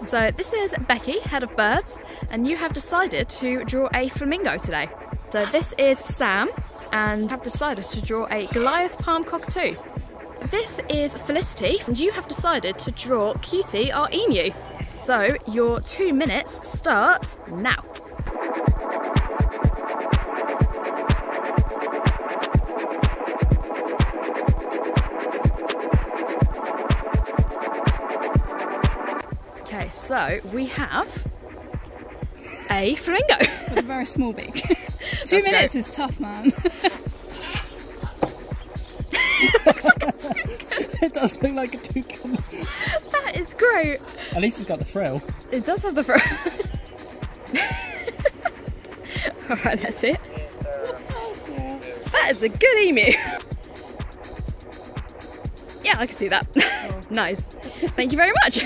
So this is Becky, head of birds, and you have decided to draw a flamingo today. So this is Sam, and have decided to draw a Goliath palm cockatoo. This is Felicity, and you have decided to draw Cutie, our emu. So your 2 minutes start now. Okay, so we have a flamingo. With a very small beak. 2 minutes is tough, man. It does look like a toucan. That is great. At least it's got the frill. It does have the frill. Alright, that's it. That is a good emu. Yeah, I can see that. Nice. Thank you very much.